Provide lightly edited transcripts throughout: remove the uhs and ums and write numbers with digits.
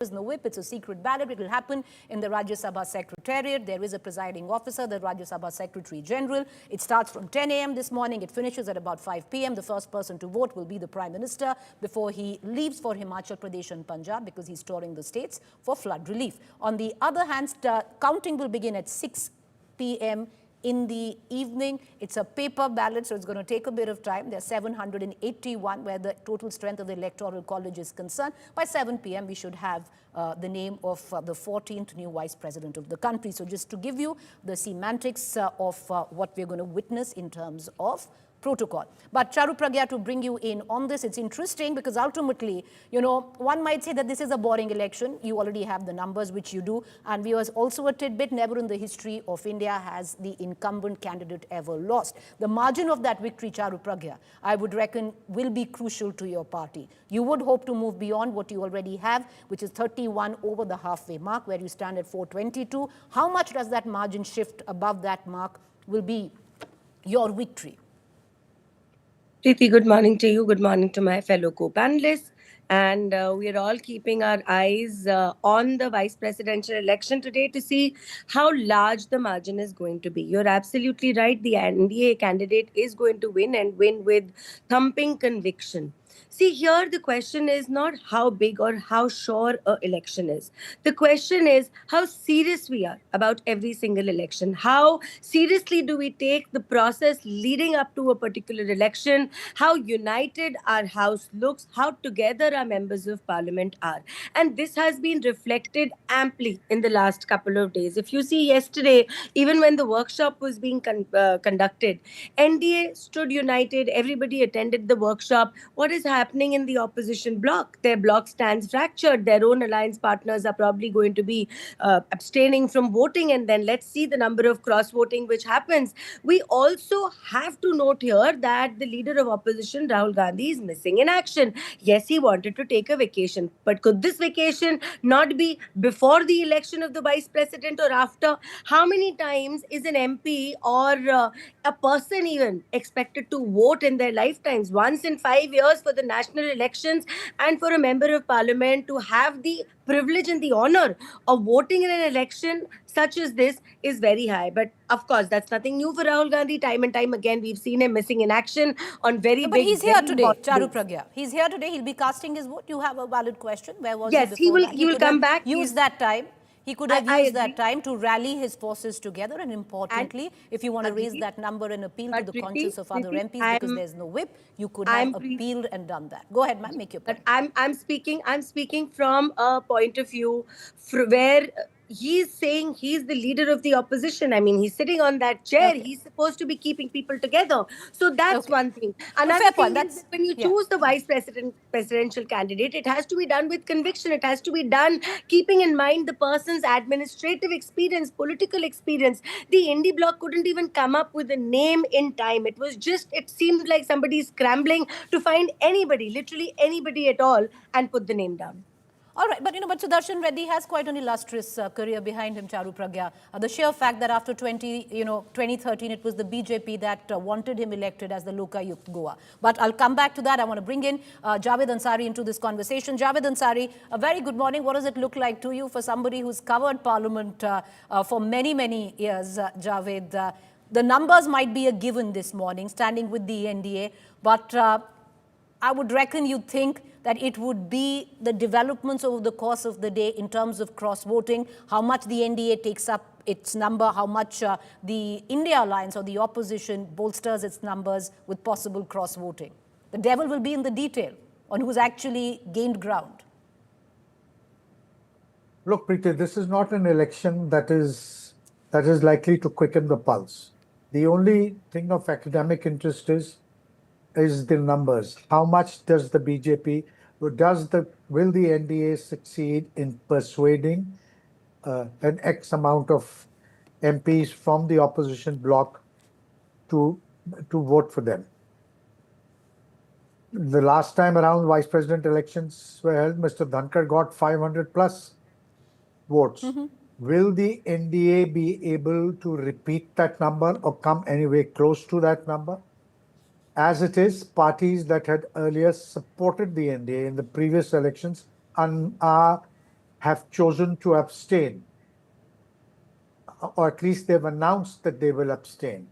is no whip, it's a secret ballot. It will happen in the Rajya Sabha Secretariat. There is a presiding officer, the Rajya Sabha Secretary General. It starts from 10 a.m. this morning. It finishes at about 5 p.m. The first person to vote will be the Prime Minister before he leaves for Himachal Pradesh and Punjab because he's touring the states for flood relief. On the other hand, counting will begin at 6 p.m. in the evening. It's a paper ballot, so it's going to take a bit of time. There are 781 where the total strength of the Electoral College is concerned. By 7 p.m., we should have the name of the 14th new Vice President of the country. So just to give you the semantics of what we're going to witness in terms of protocol. But Charu Pragya, to bring you in on this, it's interesting because ultimately, one might say that this is a boring election. You already have the numbers, which you do. And we was also a tidbit, never in the history of India has the incumbent candidate ever lost. The margin of that victory, Charu Pragya, I would reckon will be crucial to your party. You would hope to move beyond what you already have, which is 31 over the halfway mark, where you stand at 422. How much does that margin shift above that mark will be your victory? Preeti, good morning to you. Good morning to my fellow co-panelists. And we are all keeping our eyes on the vice presidential election today to see how large the margin is going to be. You're absolutely right. The NDA candidate is going to win and win with thumping conviction. See, here the question is not how big or how sure an election is. The question is how serious we are about every single election. How seriously do we take the process leading up to a particular election? How united our House looks, how together our members of parliament are. And this has been reflected amply in the last couple of days. If you see yesterday, even when the workshop was being conducted, NDA stood united, everybody attended the workshop. What is happening in the opposition bloc? Their bloc stands fractured. Their own alliance partners are probably going to be abstaining from voting, and then let's see the number of cross-voting which happens. We also have to note here that the leader of opposition, Rahul Gandhi, is missing in action. Yes, he wanted to take a vacation, but could this vacation not be before the election of the vice president or after? How many times is an MP or a person even expected to vote in their lifetimes? Once in 5 years for the national elections, and for a member of parliament to have the privilege and the honor of voting in an election such as this is very high. But of course, that's nothing new for Rahul Gandhi. Time and time again, we've seen him missing in action on very big... But he's here today, Charu Pragya. He's here today. He'll be casting his vote. You have a valid question. Where was he before that? He will come back. Use that time. He could have used that time to rally his forces together. And importantly, if you want to raise that number and appeal to the conscience of other MPs because there's no whip, you could have appealed and done that. Go ahead, ma'am, make your point. But I'm speaking from a point of view where he's saying he's the leader of the opposition. I mean, he's sitting on that chair. Okay. He's supposed to be keeping people together. So that's one thing. Another thing is that when you choose the presidential candidate, it has to be done with conviction. It has to be done keeping in mind the person's administrative experience, political experience. The Indie bloc couldn't even come up with a name in time. It seemed like somebody scrambling to find anybody, literally anybody at all, and put the name down. All right, but Sudarshan Reddy has quite an illustrious career behind him, Charu Pragya. The sheer fact that after 2013, it was the BJP that wanted him elected as the Lokayukt Goa. But I'll come back to that. I want to bring in Javed Ansari into this conversation. Javed Ansari, a very good morning. What does it look like to you for somebody who's covered Parliament for many, many years, Javed? The numbers might be a given this morning, standing with the NDA, but I would reckon you think that it would be the developments over the course of the day in terms of cross-voting, how much the NDA takes up its number, how much the India Alliance or the opposition bolsters its numbers with possible cross-voting. The devil will be in the detail on who's actually gained ground. Look, Preeti, this is not an election that is likely to quicken the pulse. The only thing of academic interest is the numbers. How much does the BJP, will the NDA succeed in persuading an X amount of MPs from the opposition bloc to vote for them? The last time around vice president elections were held, Mr. Dhankar got 500 plus votes. Mm-hmm. Will the NDA be able to repeat that number or come anywhere close to that number? As it is, parties that had earlier supported the NDA in the previous elections are have chosen to abstain, or at least they've announced that they will abstain.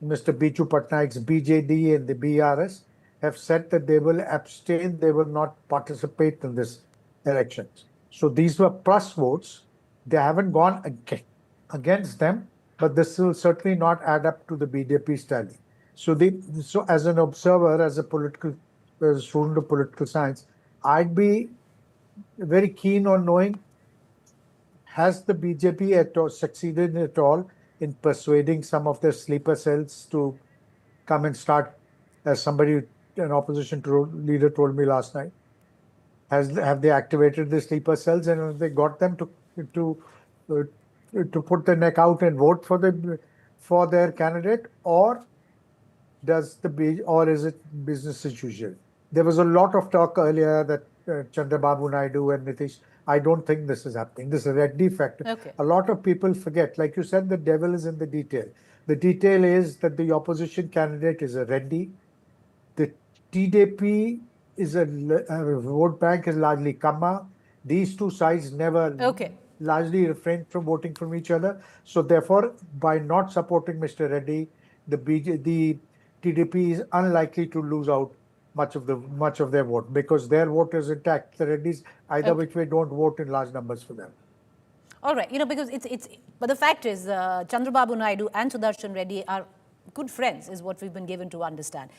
Mr. Biju Patnaik's BJD and the BRS have said that they will abstain, they will not participate in this elections. So these were plus votes. They haven't gone against them, but this will certainly not add up to the BJP's tally. So as an observer, as a student of political science, I'd be very keen on knowing, has the BJP succeeded at all in persuading some of their sleeper cells to come and start, as somebody, an opposition leader told me last night? Have they activated the sleeper cells, and have they got them to put their neck out and vote for their candidate, or is it business as usual? There was a lot of talk earlier that Chandrababu Naidu and Nitish. I don't think this is happening. This is a Reddy factor. Okay. A lot of people forget. Like you said, the devil is in the detail. The detail is that the opposition candidate is a Reddy. The TDP is a vote bank is largely Kamma. These two sides never largely refrain from voting from each other. So therefore, by not supporting Mr. Reddy, the TDP is unlikely to lose out much of their vote, because their vote is intact. The Reddys, either which way, don't vote in large numbers for them. All right, because but the fact is, Chandrababu Naidu and Sudarshan Reddy are good friends, is what we've been given to understand.